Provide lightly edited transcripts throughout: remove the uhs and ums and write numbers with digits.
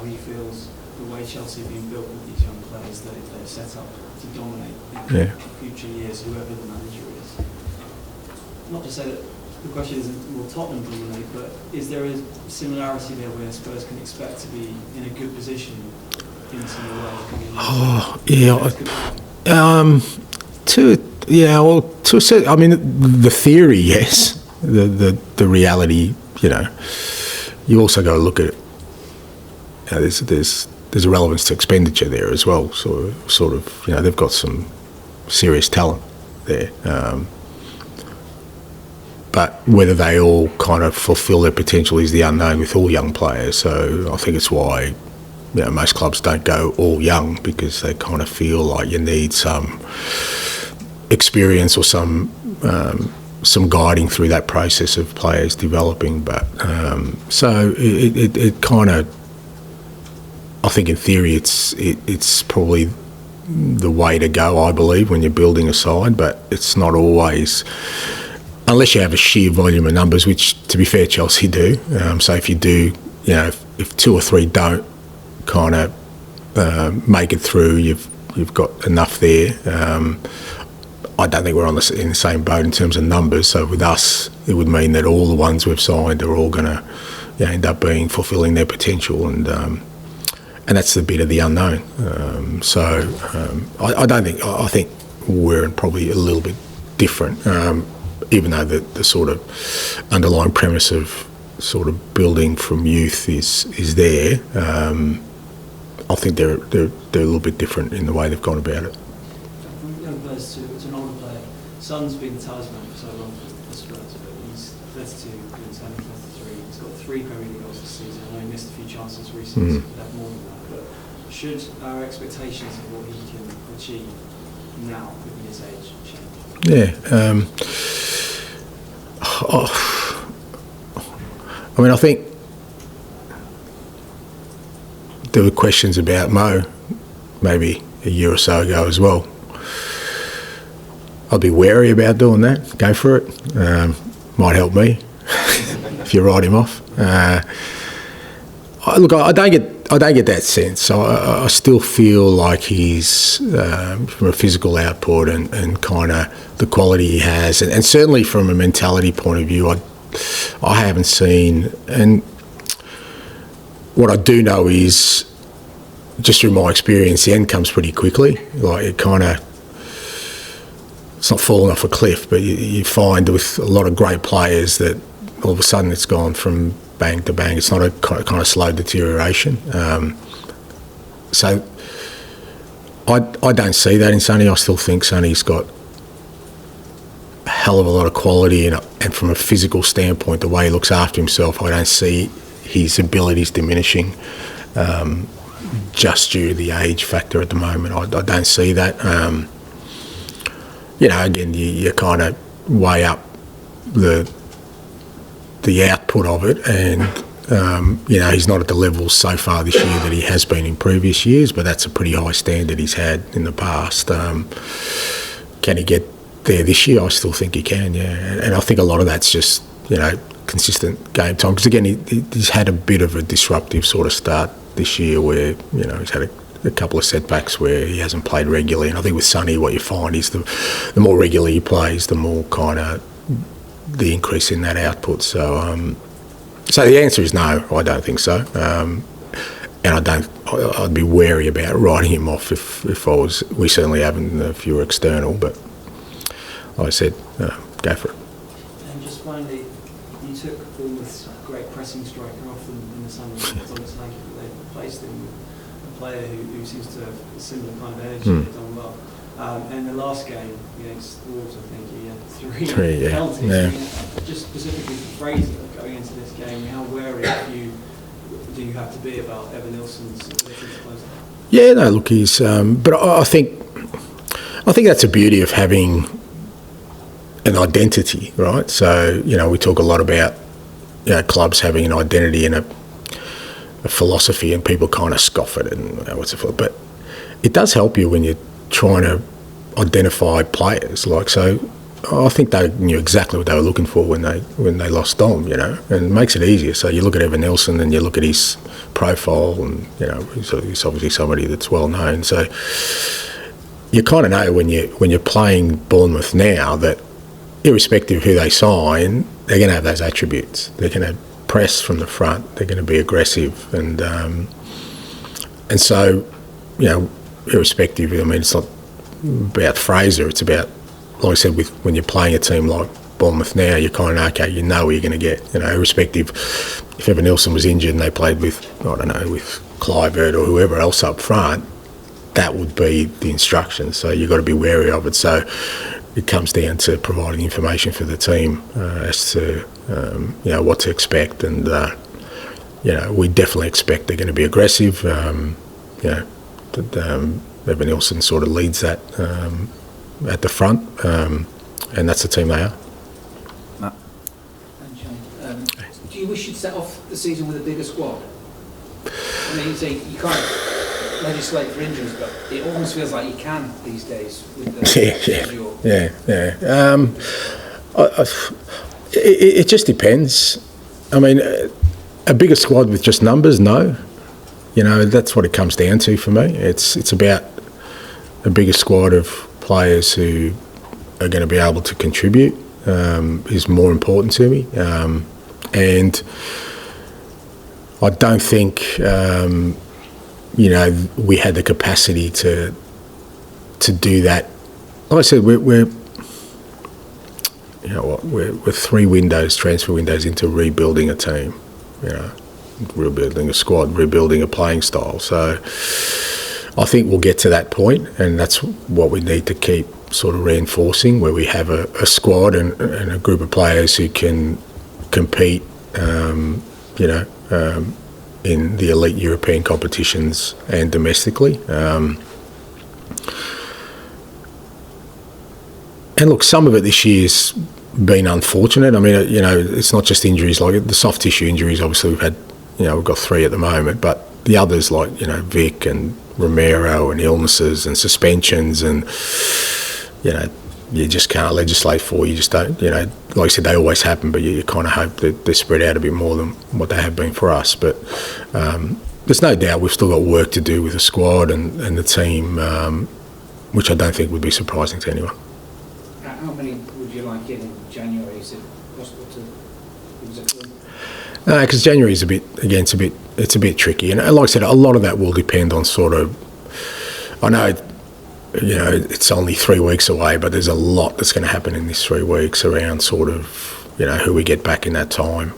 he feels the way Chelsea have been built with these young players, that they're set up to dominate in future years, whoever the manager is. Not to say that the question isn't will Tottenham dominate, but is there a similarity there where Spurs can expect to be in a good position in some way? Oh, yeah. To a certain, I mean, the theory, yes. The reality, you know, you also got to look at it. You know, there's a relevance to expenditure there as well. So sort of, you know, they've got some serious talent there. But whether they all kind of fulfil their potential is the unknown with all young players. So I think it's why, you know, most clubs don't go all young, because they kind of feel like you need some experience or some guiding through that process of players developing. But so it kind of, I think in theory it's probably the way to go, I believe, when you're building a side, but it's not always, unless you have a sheer volume of numbers, which, to be fair, Chelsea do. So if you do, you know, if two or three don't kind of make it through, you've got enough there. I don't think we're in the same boat in terms of numbers. So with us, it would mean that all the ones we've signed are all going to, you know, end up fulfilling their potential, and that's the bit of the unknown. I don't think, I think we're probably a little bit different, even though the sort of underlying premise of sort of building from youth is there. I think they're a little bit different in the way they've gone about it. From young players to an older player, Son's been the talisman for so long for Spurs, but he's 32, he's only 33. He's got 3 Premier League goals this season. I know he missed a few chances recently, so he could have more than that. But should our expectations of what he can achieve now, given his age, change? Yeah. I mean, I think there were questions about Mo maybe a year or so ago as well. I'd be wary about doing that. Go for it. Might help me if you write him off. Look, I don't get that sense. I still feel like he's from a physical output and kind of the quality he has, and certainly from a mentality point of view, I haven't seen. And what I do know is, just through my experience, the end comes pretty quickly. Like it kind of, it's not falling off a cliff, but you find with a lot of great players that all of a sudden it's gone from bang to bang. It's not a kind of slow deterioration. So I don't see that in Sonny. I still think Sonny's got a hell of a lot of quality, and from a physical standpoint, the way he looks after himself, I don't see his abilities diminishing just due to the age factor at the moment. I don't see that. You know, again, you kind of weigh up the output of it, and you know, he's not at the levels so far this year that he has been in previous years, but that's a pretty high standard he's had in the past. Can he get there this year? I still think he can, yeah. And I think a lot of that's just, you know, consistent game time, because again, he's had a bit of a disruptive sort of start this year where, you know, he's had a couple of setbacks where he hasn't played regularly. And I think with Sonny, what you find is the more regularly he plays, the more kind of the increase in that output. So so the answer is no, I don't think so. And I'd be wary about writing him off if I was. We certainly haven't if you were external, but like I said, go for it. And just finally, you took Bournemouth's great pressing striker off in the summer, Thomas Lanky, but they replaced him with a player who seems to have a similar kind of energy. They've done well. And the last game against Wolves, I think he had 3 penalties. Yeah. Just specifically for Fraser going into this game, how wary do you have to be about Evan Nilsson's ability to close that? Yeah, no, look, he's. But I think that's the beauty of having an identity, right? So, you know, we talk a lot about, you know, clubs having an identity and a philosophy, and people kind of scoff at it and but it does help you when you're trying to identify players. Like, so I think they knew exactly what they were looking for when they lost Dom, you know, and it makes it easier. So you look at Evan Nelson and you look at his profile, and you know, he's obviously somebody that's well known. So you kind of know when you're playing Bournemouth now that irrespective of who they sign, they're going to have those attributes. They're going to press from the front. They're going to be aggressive, and so, you know, irrespective. I mean, it's not about Fraser. It's about, like I said, when you're playing a team like Bournemouth now, you're kind of okay. You know what you're going to get. You know, irrespective if Evan Nelson was injured and they played with, I don't know, with Clivert or whoever else up front, that would be the instructions. So you've got to be wary of it. So it comes down to providing information for the team as to you know, what to expect, and you know, we definitely expect they're going to be aggressive. You know, Evan Nelson sort of leads that at the front, and that's the team they are. Matt. Do you wish you'd set off the season with a bigger squad? I mean, you can't legislate for injuries, but it almost feels like you can these days with the schedule. It just depends. I mean, a bigger squad with just numbers, no. You know, that's what it comes down to for me. It's about a bigger squad of players who are going to be able to contribute is more important to me. And I don't think, you know, we had the capacity to do that. Like I said, we're you know what, we're 3 transfer windows into rebuilding a team, you know, rebuilding a squad, rebuilding a playing style. So I think we'll get to that point, and that's what we need to keep sort of reinforcing, where we have a squad and a group of players who can compete, you know, in the elite European competitions and domestically. And look, some of it this year's been unfortunate. I mean, you know, it's not just injuries, like the soft tissue injuries, obviously we've had, you know, we've got 3 at the moment, but the others like, you know, Vic and Romero and illnesses and suspensions, and, you know, you just can't legislate for. You just don't, you know, like I said, they always happen, but you kind of hope that they're spread out a bit more than what they have been for us. But there's no doubt we've still got work to do with the squad and the team, which I don't think would be surprising to anyone. How many would you like in January? Is it possible to give us a clue? No, because January is a bit, again, it's a bit tricky. And like I said, a lot of that will depend on sort of, I know, you know, it's only 3 weeks away, but there's a lot that's going to happen in these 3 weeks around sort of, you know, who we get back in that time,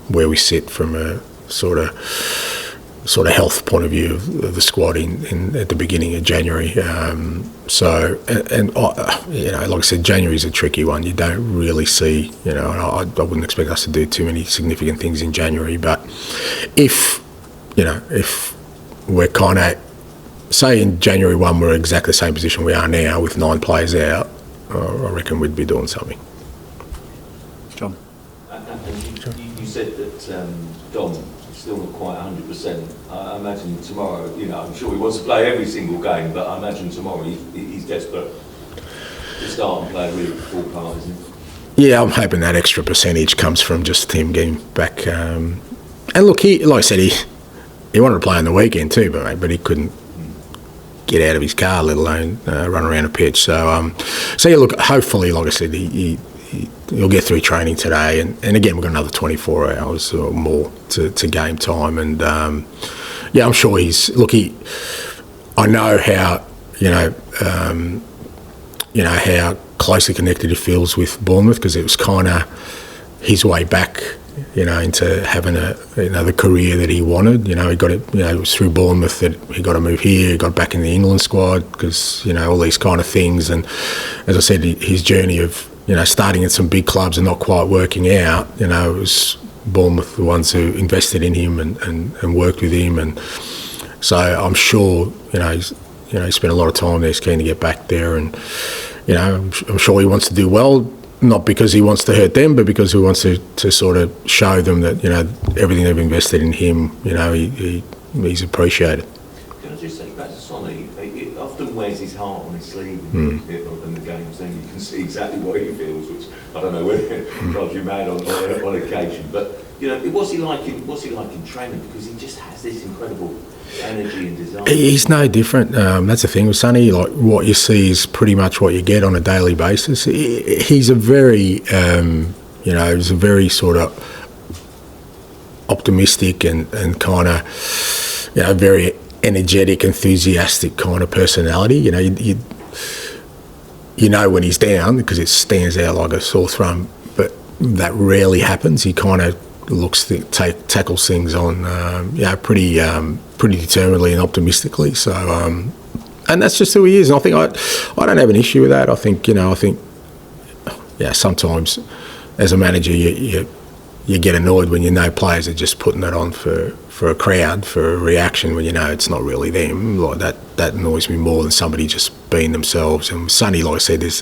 where we sit from a sort of health point of view of the squad in at the beginning of January. So, and you know, like I said, January is a tricky one. You don't really see, you know, and I wouldn't expect us to do too many significant things in January. But if, you know, if we're kind of, say in January 1 we're exactly the same position we are now with 9 players out, I reckon we'd be doing something. John. You said that Dom still not quite 100%. I imagine tomorrow, you know, I'm sure he wants to play every single game, but I imagine tomorrow he's desperate to start and play a really full part, isn't he? Yeah, I'm hoping that extra percentage comes from just him getting back. And look, he, like I said, he wanted to play on the weekend too, but he couldn't get out of his car, let alone run around a pitch. So yeah, look, hopefully, like I said, he'll get through training today, and again, we've got another 24 hours or more to game time, and yeah, I'm sure I know how, you know, how closely connected he feels with Bournemouth, because it was kind of his way back, you know, into having the career that he wanted. You know, he got it, you know, it was through Bournemouth that he got to move here, he got back in the England squad, because, you know, all these kind of things. And as I said, his journey of, you know, starting at some big clubs and not quite working out, you know, it was Bournemouth the ones who invested in him and worked with him. And so I'm sure, you know, he spent a lot of time there, he's keen to get back there, and, you know, I'm sure he wants to do well, not because he wants to hurt them, but because he wants to sort of show them that, you know, everything they've invested in him, you know, he's appreciated. Can I just say back to Sonny, often often wears his heart on his sleeve in the games, then you can see exactly what he feels, which I don't know whether it drives you mad on occasion. But you know, what's he like in training? Because he just has this incredible energy and desire. He's no different. That's the thing with Sonny. Like what you see is pretty much what you get on a daily basis. He's a very, he's a very sort of optimistic and kind of, very energetic, enthusiastic kind of personality. You know when he's down because it stands out like a sore thumb, but that rarely happens. He kind of tackles things on, pretty determinedly and optimistically. So, and that's just who he is. And I think I don't have an issue with that. I think sometimes as a manager you get annoyed when you know players are just putting it on for a crowd, for a reaction, when you know it's not really them. Like that annoys me more than somebody just being themselves. And Sonny, like I said, is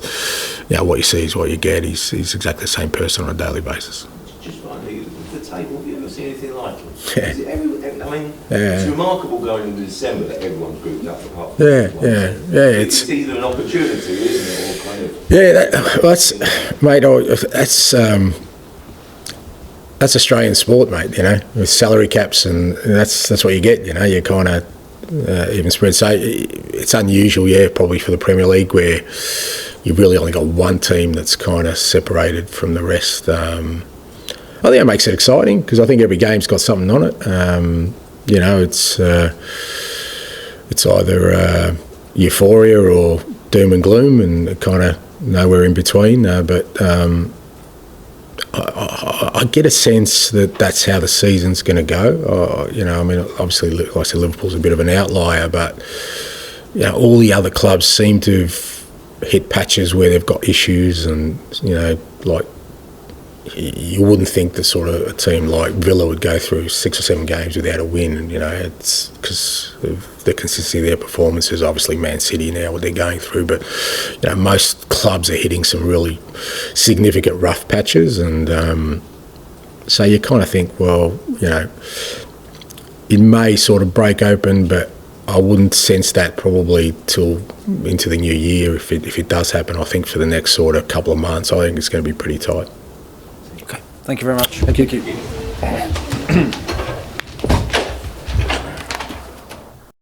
what you see is what you get. He's exactly the same person on a daily basis. Just finally, the table, have you ever seen anything like it? Yeah. It's remarkable going into December that everyone's grouped up apart. It's either an opportunity, isn't it, or kind of... That's Australian sport, mate, with salary caps, and that's what you get, you kind of even spread. So it's unusual, probably for the Premier League, where you've really only got one team that's kind of separated from the rest. I think it makes it exciting because I think every game's got something on it. It's either euphoria or doom and gloom, and kind of nowhere in between. But I get a sense that that's how the season's going to go. Obviously, like I said, Liverpool's a bit of an outlier, but all the other clubs seem to have hit patches where they've got issues, and like you wouldn't think that sort of a team like Villa would go through 6 or 7 games without a win, and it's because of the consistency of their performances. Obviously Man City now, what they're going through, but most clubs are hitting some really significant rough patches, and so you kind of think, well, it may sort of break open, but I wouldn't sense that probably till into the new year. If it does happen, I think for the next sort of couple of months, I think it's going to be pretty tight. Okay, thank you very much. Thank you.